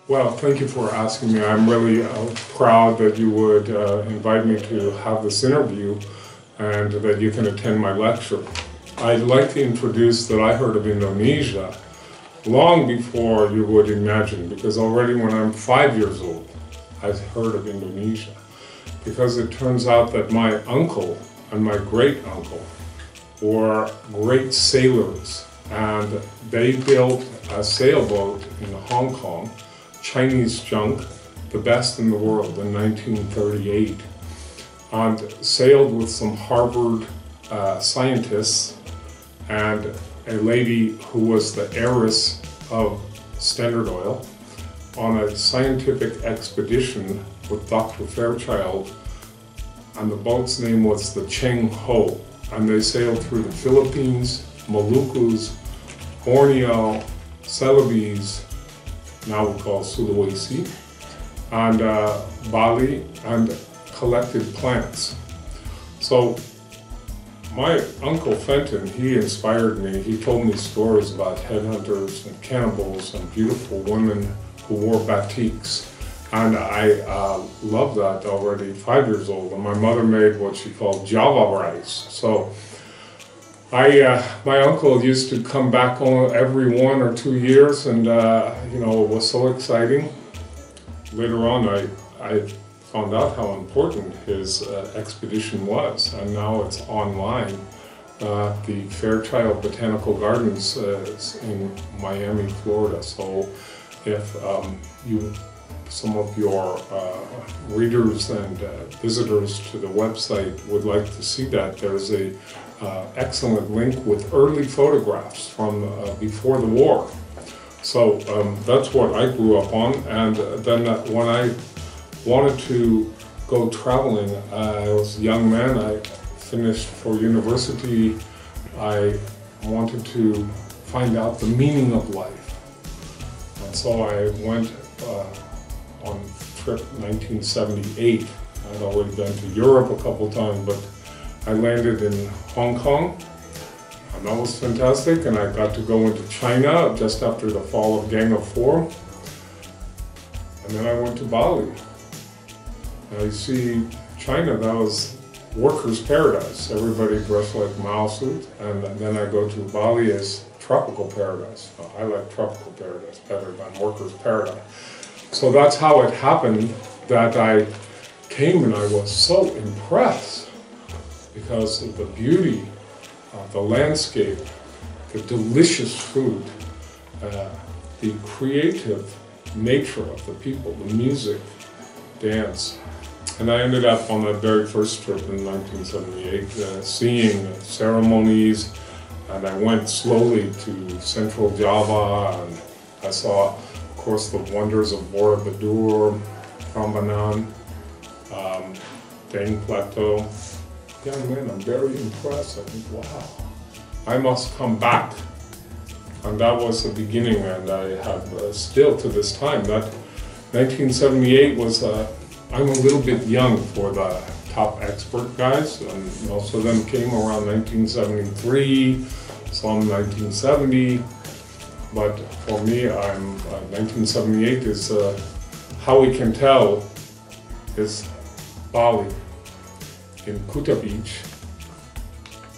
Well, thank you for asking me. I'm really proud that you would invite me to have this interview and that you can attend my lecture. I'd like to introduce that I heard of Indonesia long before you would imagine, because already when I'm 5 years old, I've heard of Indonesia. Because it turns out that my uncle and my great uncle were great sailors, and they built a sailboat in Hong Kong, Chinese junk, the best in the world, in 1938, and sailed with some Harvard scientists and a lady who was the heiress of Standard Oil on a scientific expedition with Dr. Fairchild, and the boat's name was the Cheng Ho, and they sailed through the Philippines, Moluccas, Borneo, Celebes, now we call Sulawesi, and Bali, and collected plants. So my Uncle Fenton, he inspired me. He told me stories about headhunters and cannibals and beautiful women who wore batiks. And I loved that already 5 years old. And my mother made what she called Java rice. So my uncle used to come back every 1 or 2 years, and you know, it was so exciting. Later on, I found out how important his expedition was, and now it's online. The Fairchild Botanical Gardens is in Miami, Florida. So if some of your readers and visitors to the website would like to see that, there's a excellent link with early photographs from before the war. So that's what I grew up on, and then when I wanted to go traveling, I was a young man, I finished for university, I wanted to find out the meaning of life. And so I went on trip 1978. I'd already been to Europe a couple times, but I landed in Hong Kong, and that was fantastic, and I got to go into China just after the fall of Gang of Four. And then I went to Bali. Now you see, China, that was workers' paradise. Everybody dressed like Mao suit, and then I go to Bali as tropical paradise. I like tropical paradise better than workers' paradise. So that's how it happened that I came, and I was so impressed because of the beauty of the landscape, the delicious food, the creative nature of the people, the music, dance. And I ended up on that very first trip in 1978, seeing ceremonies, and I went slowly to Central Java, and I saw, of course, the wonders of Borobudur, Prambanan, Dane Plateau. Young man, I'm very impressed. I think, wow, I must come back. And that was the beginning, and I have still to this time. That 1978 was, I'm a little bit young for the top expert guys, and most of them came around 1973, some 1970. But for me, 1978 is, how we can tell is Bali. In Kuta Beach,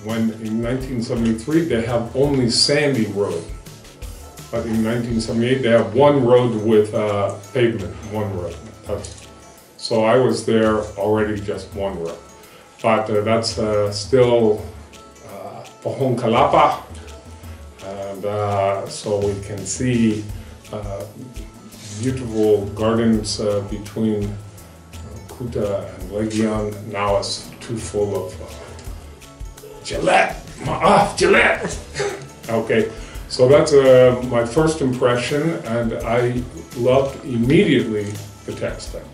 when in 1973 they have only sandy road, but in 1978 they have one road with pavement, one road. So I was there already just one road, but that's still Pohon Kalapa, and so we can see beautiful gardens between Kuta and Legion. Now it's too full of Gillette, Gillette. Okay, so that's my first impression, and I loved immediately the textiles.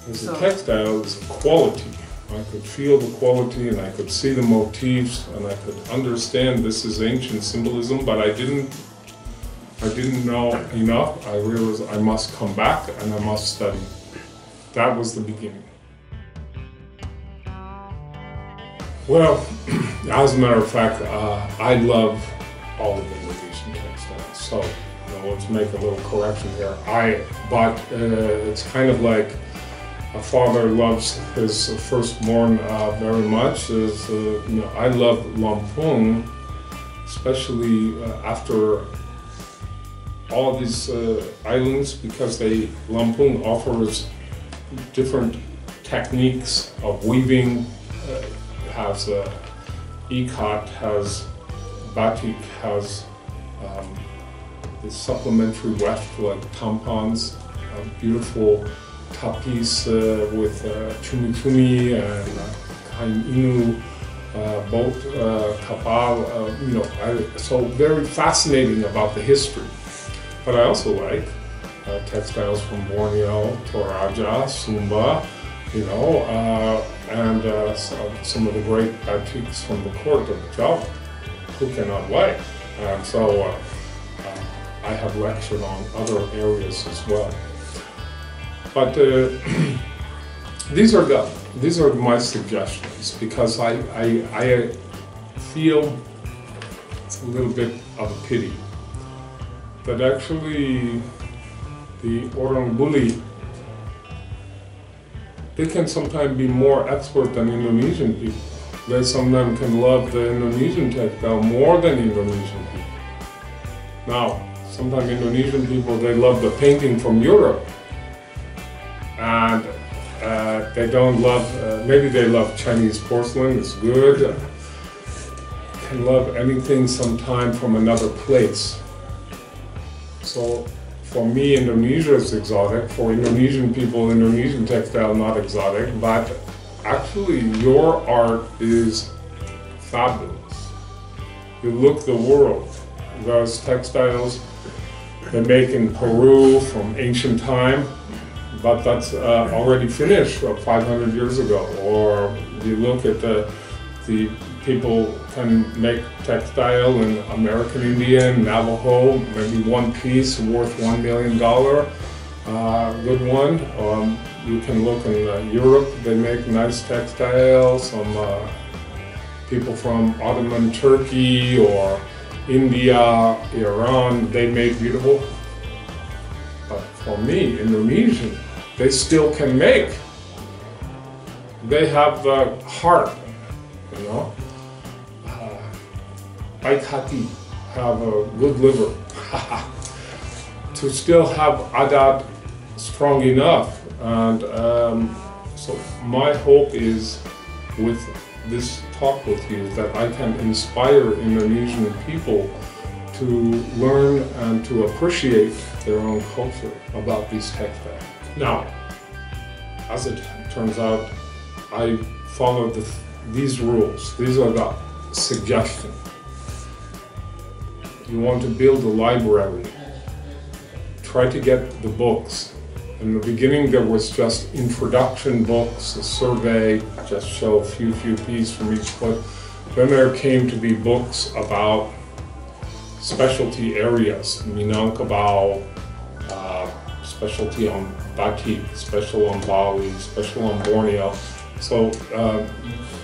Because the textiles, quality. I could feel the quality, and I could see the motifs, and I could understand this is ancient symbolism, but I didn't know enough. I realized I must come back and I must study. That was the beginning. Well, as a matter of fact, I love all of the Indonesian textiles. So, you know, let's make a little correction here. But it's kind of like a father loves his firstborn very much. I love Lampung, especially after all these islands, because Lampung offers different techniques of weaving. Has ikat, has batik, has the supplementary weft like tampons, beautiful tapis with chumi and Kain boat kapal, so very fascinating about the history. But I also like textiles from Borneo, Toraja, Sumba, and some of the great batiks from the court of Java. Who cannot wait? And so I have lectured on other areas as well. But these are my suggestions, because I feel it's a little bit of a pity that actually the Orang Buli, they can sometimes be more expert than Indonesian people. They sometimes can love the Indonesian textile more than Indonesian people. Now, sometimes Indonesian people, they love the painting from Europe. And they don't love, maybe they love Chinese porcelain, it's good. Can love anything sometime from another place. So for me, Indonesia is exotic. For Indonesian people, Indonesian textile not exotic, but actually your art is fabulous. You look the world. Those textiles they make in Peru from ancient time, but that's already finished 500 years ago. Or you look at the people can make textile in American Indian, Navajo, maybe one piece worth $1 million, good one. You can look in Europe, they make nice textiles. Some people from Ottoman Turkey or India, Iran, they make beautiful. But for me, Indonesian, they still can make. They have the heart, baik hati, have a good liver to still have adat strong enough. And so my hope is with this talk with you that I can inspire Indonesian people to learn and to appreciate their own culture about these textiles. Now, as it turns out, I followed these rules. These are the suggestions. You want to build a library, try to get the books. In the beginning there was just introduction books, a survey, just show a few pieces from each book. Then there came to be books about specialty areas, Minangkabau, specialty on batik, special on Bali, special on Borneo, so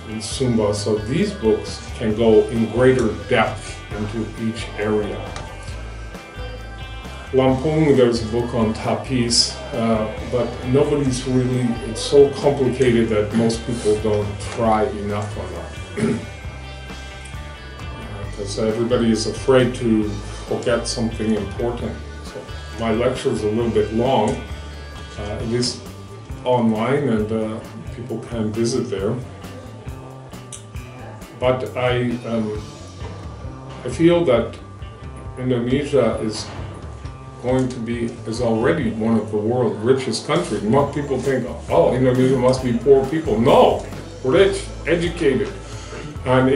in Sumba. So these books can go in greater depth into each area. Lampung, there's a book on tapis, but nobody's really, it's so complicated that most people don't try enough on that. Because everybody is afraid to forget something important. So my lecture is a little bit long. It is online and people can visit there. But I feel that Indonesia is already one of the world's richest countries. Most people think, oh, Indonesia must be poor people. No, rich, educated. And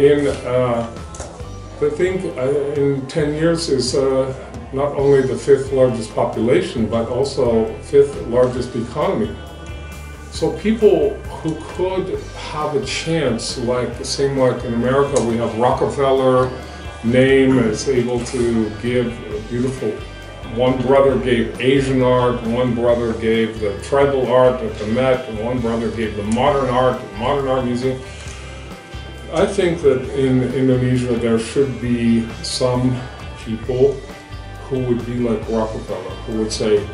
I think in 10 years is not only the 5th largest population, but also 5th largest economy. So people who could have a chance, same like in America, we have Rockefeller, name is able to give a beautiful. One brother gave Asian art, one brother gave the tribal art at the Met, and one brother gave the modern art at the Modern Art Museum. I think that in Indonesia there should be some people who would be like Rockefeller, who would say,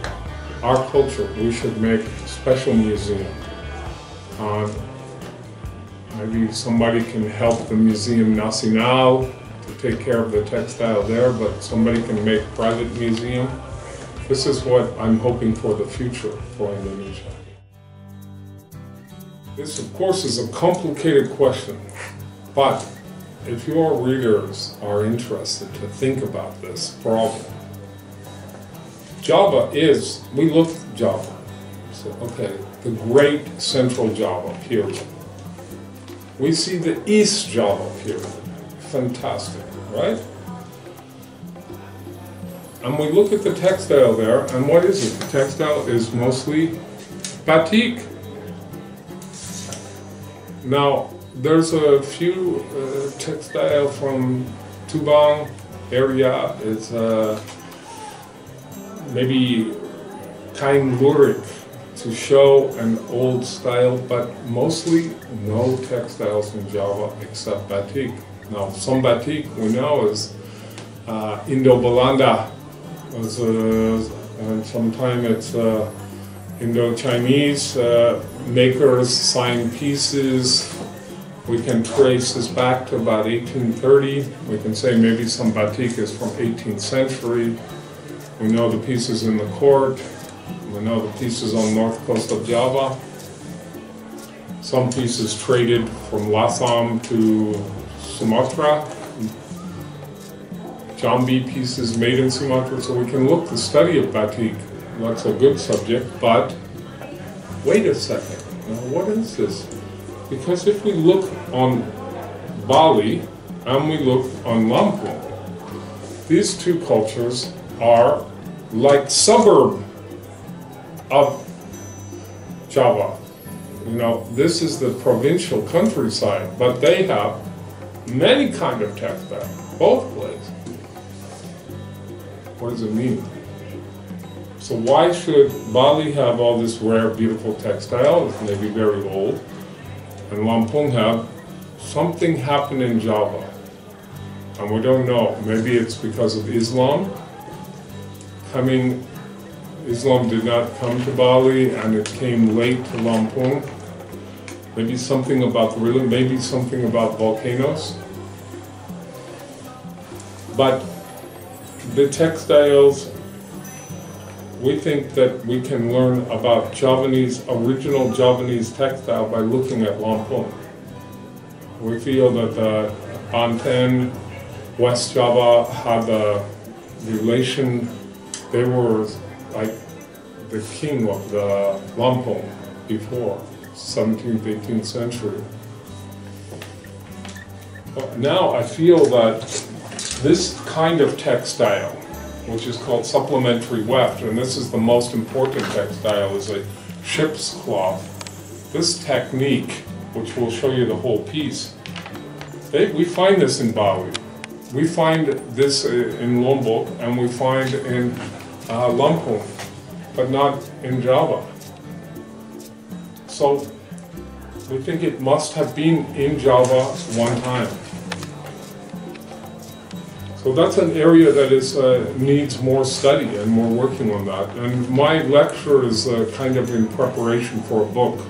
our culture, we should make a special museum. Maybe somebody can help the Museum Nacional to take care of the textile there, but somebody can make a private museum. This is what I'm hoping for the future for Indonesia. This, of course, is a complicated question, but if your readers are interested to think about this problem, Java is, we look at Java, so okay, the great central Java period. We see the East Java period, fantastic, right? And we look at the textile there, and what is it? The textile is mostly batik. Now, there's a few textile from Tuban area. It's maybe Kain lurik to show an old style, but mostly no textiles in Java except batik. Now, some batik we know is Indo-Belanda, and sometimes it's Indo-Chinese makers sign pieces. We can trace this back to about 1830. We can say maybe some batik is from 18th century. We know the pieces in the court. We know the pieces on the north coast of Java. Some pieces traded from Lasam to Sumatra. Jambi pieces made in Sumatra. So we can look the study of batik. That's a good subject, but wait a second. Now, what is this? Because if we look on Bali and we look on Lampung, these two cultures are like suburb of Java. You know, this is the provincial countryside, but they have many kind of textile, both places. What does it mean? So why should Bali have all this rare, beautiful textile? It may be very old. And Lampung have something happened in Java. And we don't know. Maybe it's because of Islam. Islam did not come to Bali and it came late to Lampung. Maybe something about the rhythm, maybe something about volcanoes. But the textiles, we think that we can learn about original Javanese textile by looking at Lampung. We feel that Banten, West Java had a relation. They were like the king of the Lampung before, 17th, 18th century. But now I feel that this kind of textile, which is called supplementary weft, and this is the most important textile, is a ship's cloth. This technique, which will show you the whole piece, we find this in Bali. We find this in Lombok, and we find in Lampung, but not in Java. So we think it must have been in Java one time. So that's an area that needs more study, and we're working on that. And my lecture is kind of in preparation for a book.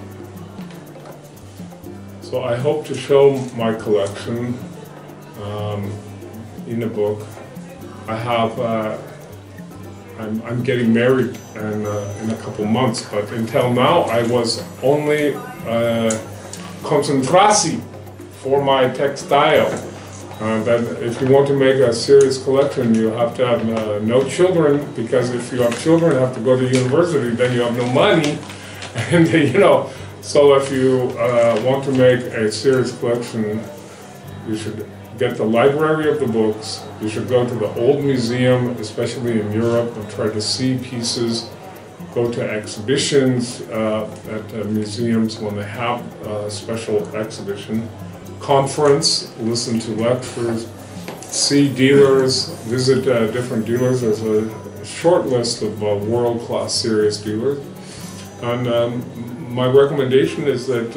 So I hope to show my collection in a book. I have, I'm getting married in a couple months, but until now I was only concentratie for my textile. That if you want to make a serious collection, you have to have no children, because if you have children, you have to go to university, then you have no money, and so if you want to make a serious collection, you should get the library of the books, you should go to the old museum, especially in Europe, and try to see pieces, go to exhibitions at museums when they have a special exhibition, conference, listen to lectures, see dealers, visit different dealers. There's a short list of world-class serious dealers. And my recommendation is that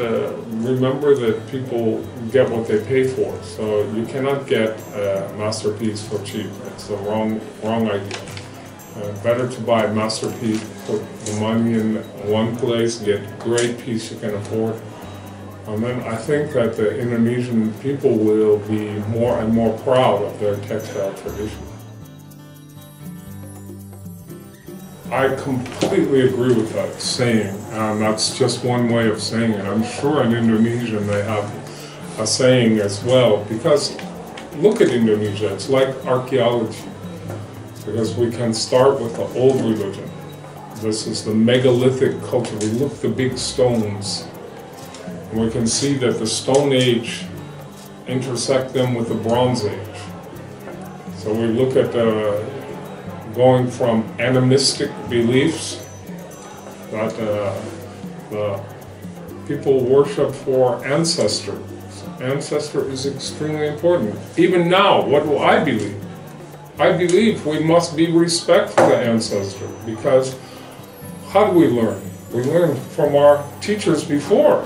remember that people get what they pay for. So you cannot get a masterpiece for cheap. It's the wrong idea. Better to buy a masterpiece, put the money in one place, get a great piece you can afford. And then I think that the Indonesian people will be more and more proud of their textile tradition. I completely agree with that saying, and that's just one way of saying it. I'm sure in Indonesian they have a saying as well, because look at Indonesia, it's like archaeology, because we can start with the old religion. This is the megalithic culture. We look at the big stones, and we can see that the Stone Age intersect them with the Bronze Age. So we look at going from animistic beliefs that the people worship for ancestors. Ancestor is extremely important. Even now, what do I believe? I believe we must be respectful to ancestor, because how do we learn? We learn from our teachers before.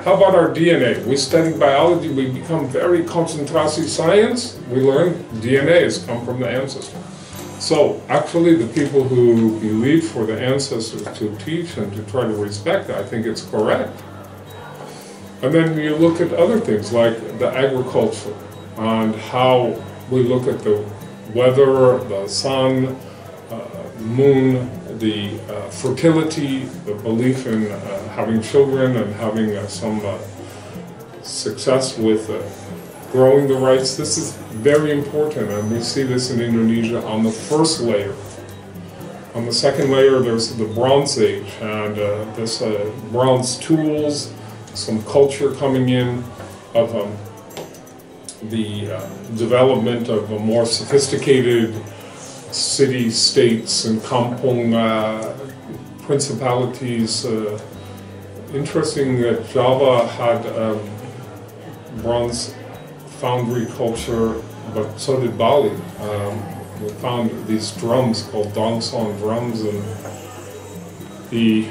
How about our DNA? We study biology, we become very concentracy science, we learn DNA has come from the ancestor. So actually the people who believe for the ancestors to teach and to try to respect, I think it's correct. And then you look at other things like the agriculture and how we look at the weather, the sun, moon, the fertility, the belief in having children and having some success with growing the rice. This is very important, and we see this in Indonesia on the first layer. On the second layer, there's the Bronze Age, and this bronze tools, some culture coming in of the development of a more sophisticated city-states and kampong principalities. Interesting that Java had bronze foundry culture, but so did Bali. We found these drums called Dongson drums in the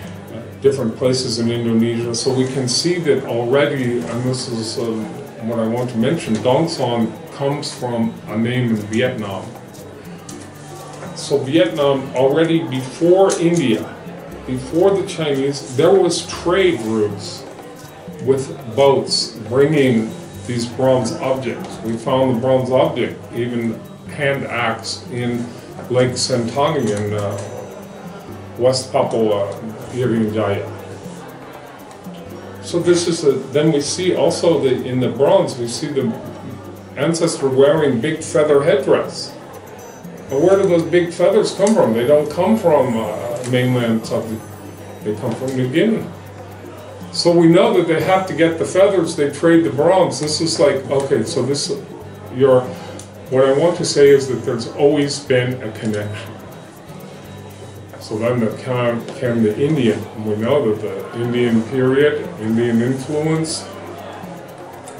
different places in Indonesia. So we can see that already, and this is what I want to mention, Dongson comes from a name in Vietnam. So Vietnam, already before India, before the Chinese, there was trade routes with boats bringing these bronze objects. We found the bronze object, even hand axe, in Lake Sentani in West Papua, Irian Jaya. So this is then we see also in the bronze, we see the ancestor wearing big feather headdress. But where do those big feathers come from? They don't come from mainland Southeast. They come from New Guinea. So we know that they have to get the feathers, they trade the bronze. This is like, okay, so this, what I want to say is that there's always been a connection. So then came the Indian. We know that the Indian period, Indian influence,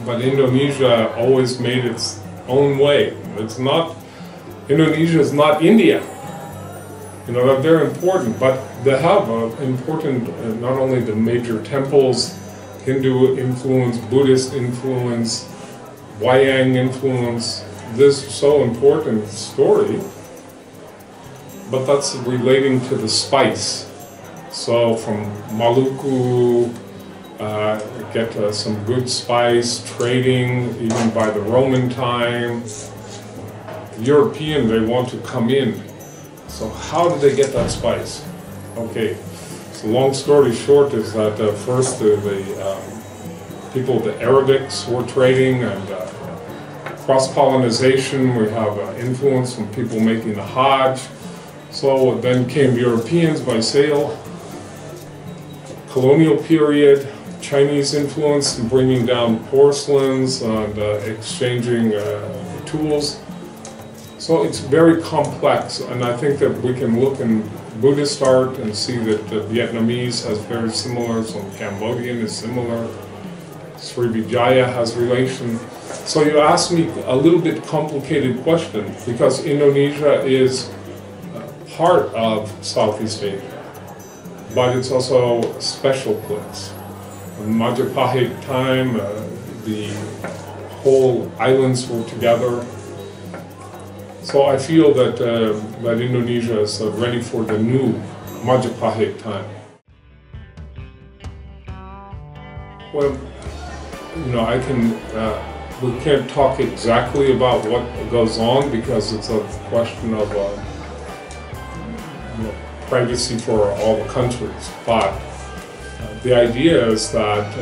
but Indonesia always made its own way. It's not, Indonesia is not India. You know, they're very important, but they have important, not only the major temples, Hindu influence, Buddhist influence, Wayang influence, this so important story, but that's relating to the spice. So from Maluku, get some good spice, trading, even by the Roman time. European, they want to come in. So how do they get that spice? Okay, so long story short is that first the people, the Arabics were trading, and cross-pollination, we have influence from people making the Hajj. So then came Europeans by sail, colonial period, Chinese influence in bringing down porcelains and exchanging tools. So it's very complex, and I think that we can look in Buddhist art and see that the Vietnamese has very similar, some Cambodian is similar, Srivijaya has relation. So you asked me a little bit complicated question, because Indonesia is part of Southeast Asia, but it's also a special place. In Majapahit time, the whole islands were together. So I feel that, that Indonesia is ready for the new Majapahit time. Well, you know, we can't talk exactly about what goes on because it's a question of you know, privacy for all the countries. But the idea is that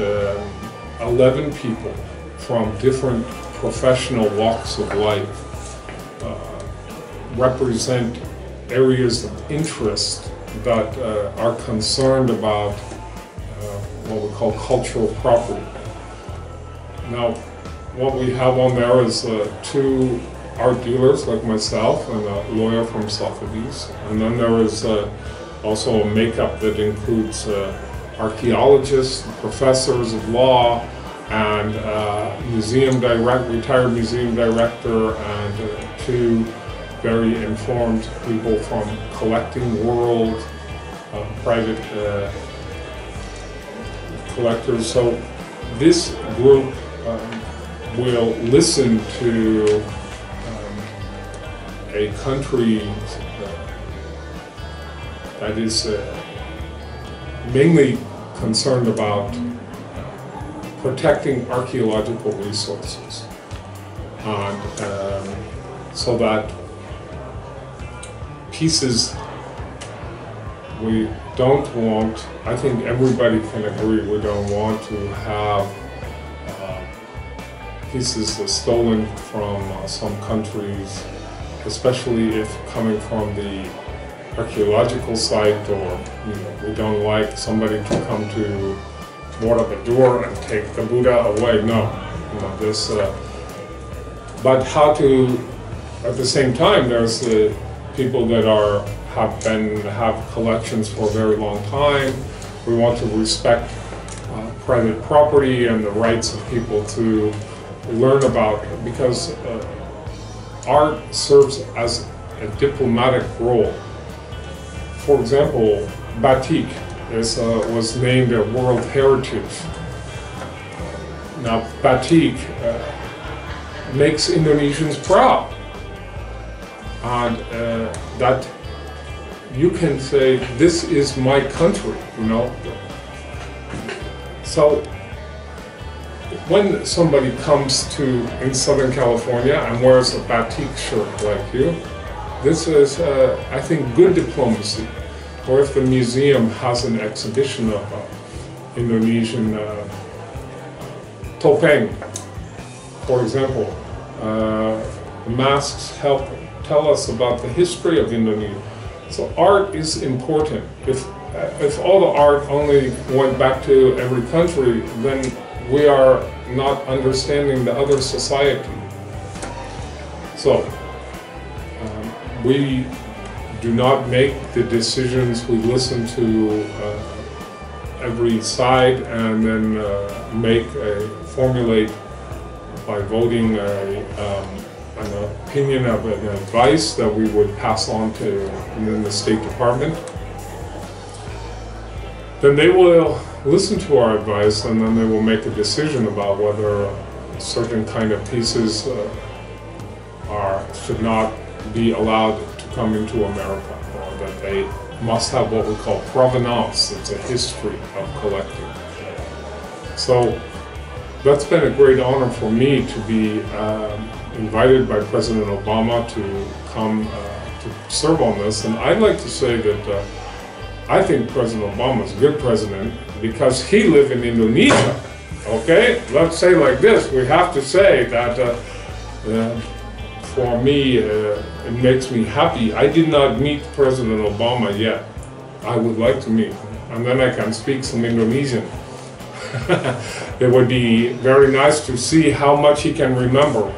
11 people from different professional walks of life represent areas of interest that are concerned about what we call cultural property. Now, what we have on there is 2 art dealers like myself and a lawyer from Sotheby's. And then there is also a makeup that includes archaeologists, professors of law, and retired museum director, and 2 very informed people from Collecting World, private collectors. So this group will listen to a country that is mainly concerned about protecting archaeological resources, and so that pieces we don't want, I think everybody can agree, we don't want to have pieces stolen from some countries, especially if coming from the archaeological site, or you know, we don't like somebody to come to Borobudur and take the Buddha away. No, you know, this. But how to, at the same time, there's the people that have collections for a very long time. We want to respect private property and the rights of people to learn about, because art serves as a diplomatic role. For example, batik was named a World Heritage. Now, batik makes Indonesians proud, and that you can say, this is my country, you know. So when somebody comes in Southern California and wears a batik shirt like you, this is, I think, good diplomacy. Or if the museum has an exhibition of Indonesian topeng, for example, the masks help tell us about the history of Indonesia. So art is important. If all the art only went back to every country, then we are not understanding the other society. So we do not make the decisions. We listen to every side and then formulate by voting an opinion of an advice that we would pass on to the State Department. Then they will listen to our advice, and then they will make a decision about whether certain kind of pieces should not be allowed to come into America, or that they must have what we call provenance. It's a history of collecting. So that's been a great honor for me to be invited by President Obama to come to serve on this. And I'd like to say that I think President Obama is a good president because he lived in Indonesia. Okay, let's say like this, we have to say that for me, it makes me happy. I did not meet President Obama yet. I would like to meet him, and then I can speak some Indonesian. It would be very nice to see how much he can remember.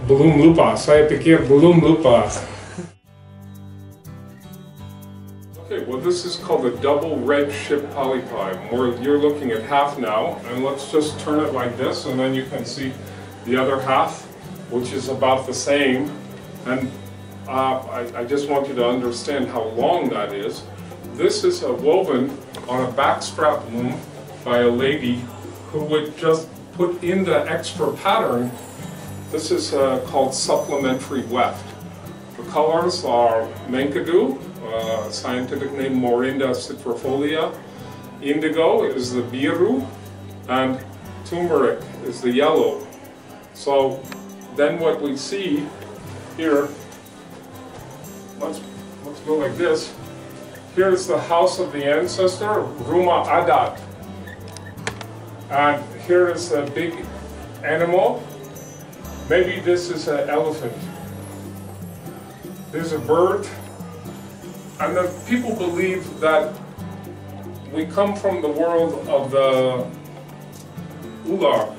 Belum lupa, saya pikir belum lupa. Okay, well, this is called the double red ship polypi. You're looking at half now, and let's just turn it like this, and then you can see the other half, which is about the same. And I just want you to understand how long that is. This is woven on a backstrap loom by a lady who would just put in the extra pattern This is called supplementary weft. The colors are Menkadu, scientific name Morinda citrifolia. Indigo is the biru, and turmeric is the yellow. So then what we see here, let's go like this. Here's the house of the ancestor, Rumah Adat. And here is a big animal. Maybe this is an elephant. There's a bird. And the people believe that we come from the world of the ular,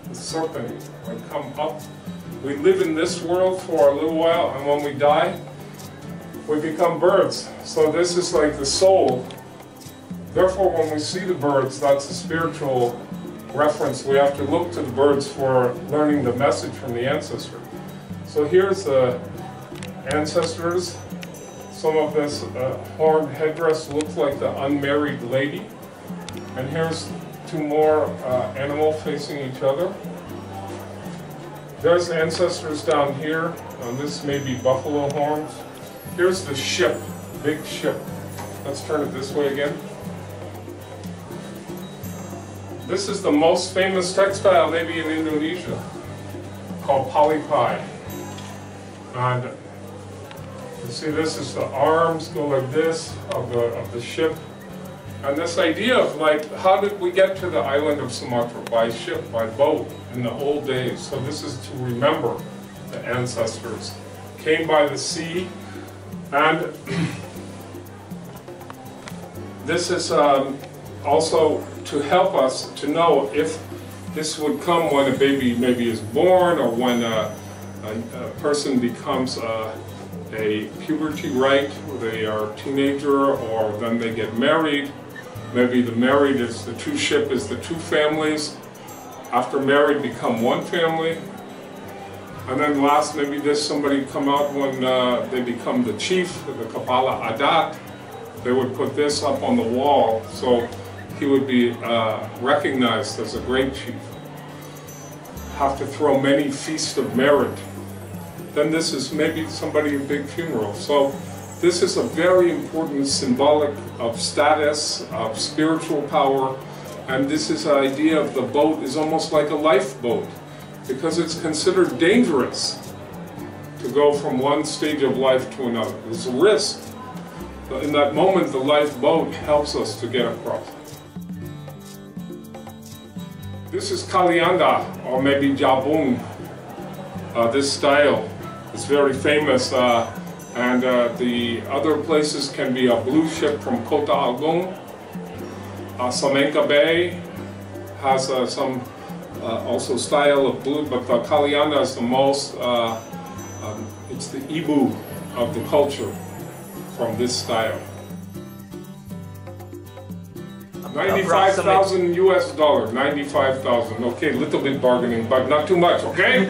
the serpent. We come up, we live in this world for a little while, and when we die, we become birds. So this is like the soul. Therefore, when we see the birds, that's a spiritual reference. We have to look to the birds for learning the message from the ancestor. So here's the ancestors. Some of this horned headdress looks like the unmarried lady. And here's two more animals facing each other. There's ancestors down here. This may be buffalo horns. Here's the ship, big ship. Let's turn it this way again. This is the most famous textile maybe in Indonesia, called palipai. And you see, this is the arms go like this of the ship. And this idea of like, how did we get to the island of Sumatra? By ship, by boat, in the old days. So this is to remember the ancestors. Came by the sea, and this is also to help us to know if this would come when a baby maybe is born, or when a person becomes a puberty rite, they are a teenager, or then they get married. Maybe the married is the two ship is the two families. After married become one family. And then last, maybe this somebody come out when they become the chief, the Kepala Adat. They would put this up on the wall, so he would be recognized as a great chief. Have to throw many feasts of merit. Then this is maybe somebody a big funeral. So this is a very important symbolic of status, of spiritual power, and this is the idea of the boat is almost like a lifeboat, because it's considered dangerous to go from one stage of life to another. There's a risk. But in that moment, the lifeboat helps us to get across. This is Kalianda, or maybe Jabung. This style is very famous, and the other places can be a blue ship from Kota Agung. Samenka Bay has some also style of blue, but the Kalianda is the most, it's the Ibu of the culture from this style. 95,000 US dollars, 95,000. Okay, little bit bargaining, but not too much, okay?